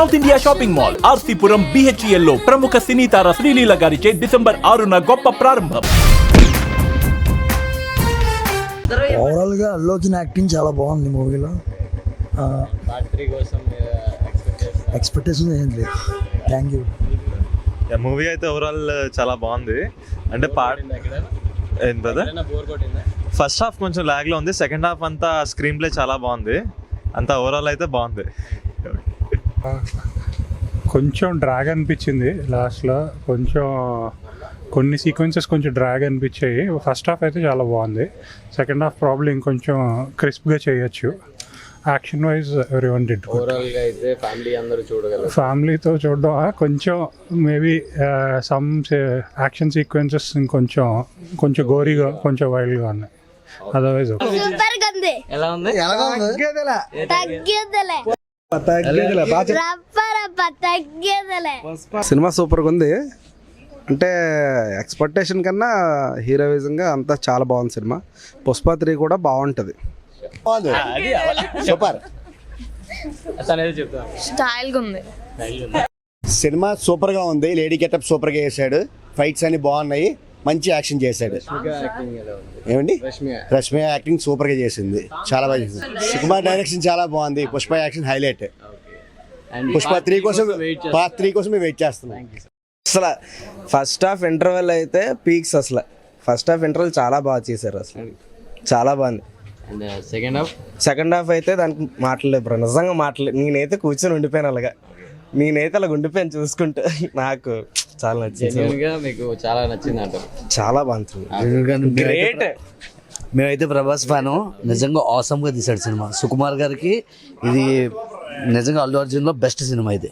South India shopping mall RC Puram BHEL లో ప్రముఖ సినీ తార శ్రీలీల గారిచే డిసెంబర్ 6న గొప్ప ప్రారంభం. ఓవరాల్ గా అల్లు అర్జున్ యాక్టింగ్ చాలా బాగుంది మూవీలో. ఎక్స్పెక్టేషన్ ఏం లేదు. Thank you. మూవీ అయితే ఓవరాల్ చాలా బాగుంది. అంటే ఏం బ్రదర్, ఫస్ట్ హాఫ్ కొంచెం లాగ్లో ఉంది, సెకండ్ హాఫ్ అంతా స్క్రీన్ ప్లే చాలా బాగుంది, అంతా ఓవరాల్ అయితే బాగుంది. కొంచెం డ్రాగ్ అనిపించింది లాస్ట్లో, కొంచెం కొన్ని సీక్వెన్సెస్ కొంచెం డ్రాగ్ అనిపించాయి. ఫస్ట్ హాఫ్ అయితే చాలా బాగుంది, సెకండ్ హాఫ్ ప్రాబ్లమ్ ఇంకొంచెం క్రిస్ప్గా చేయొచ్చు. Action wise everyone did. ఓవరాల్గా అయితే ఫ్యామిలీ అందరూ చూడగలరు. ఫ్యామిలీతో చూడడం కొంచెం మేబీ సమ్ యాక్షన్ సీక్వెన్సెస్ కొంచెం గోరీగా కొంచెం వైల్డ్గా ఉన్నాయి. అదర్వైజ్ ఎలా ఉంది? సినిమా సూపర్గా ఉంది. అంటే ఎక్స్పెక్టేషన్ కన్నా హీరోయిజంగా అంతా చాలా బాగుంది సినిమా. పుష్ప 3 కూడా బాగుంటుంది. సూపర్ సినిమా సూపర్ గా ఉంది. లేడీ గెటప్ సూపర్ గా చేశాడు. ఫైట్స్ అన్ని బాగున్నాయి. మంచి యాక్షన్ చేశాడు. ఏమండి, రష్మి యాక్టింగ్ సూపర్ గా చేసింది, చాలా బాగా చేసింది. సుకుమార్ డైరెక్షన్ చాలా బాగుంది. Pushpa action highlight. పుష్ప 3 కోసం పార్ట్ 3 కోసం మేము వెయిట్ చేస్తున్నాం. అసలు ఫస్ట్ హాఫ్ ఇంటర్వెల్ అయితే పీక్స్. అసలు ఫస్ట్ హాఫ్ ఇంటర్వెల్ చాలా బాగా చేశారు, అసలు చాలా బాగుంది. సెకండ్ హాఫ్ అయితే దానికి మాటలేదు బ్రో, నిజంగా మాటలేదు. నేనైతే కూర్చొని ఉండిపోయాను, నేనైతే అలా ఉండిపోయాను చూసుకుంటూ. నాకు చాలా నచ్చింది. మీకు చాలా నచ్చింది అంటారు? చాలా బాగుంది, గ్రేట్. మేమైతే ప్రభాస్ ఫ్యాను. నిజంగా ఆసమ్గా తీశాడు సినిమా. సుకుమార్ గారికి ఇది నిజంగా అల్లు అర్జున్లో బెస్ట్ సినిమా ఇది.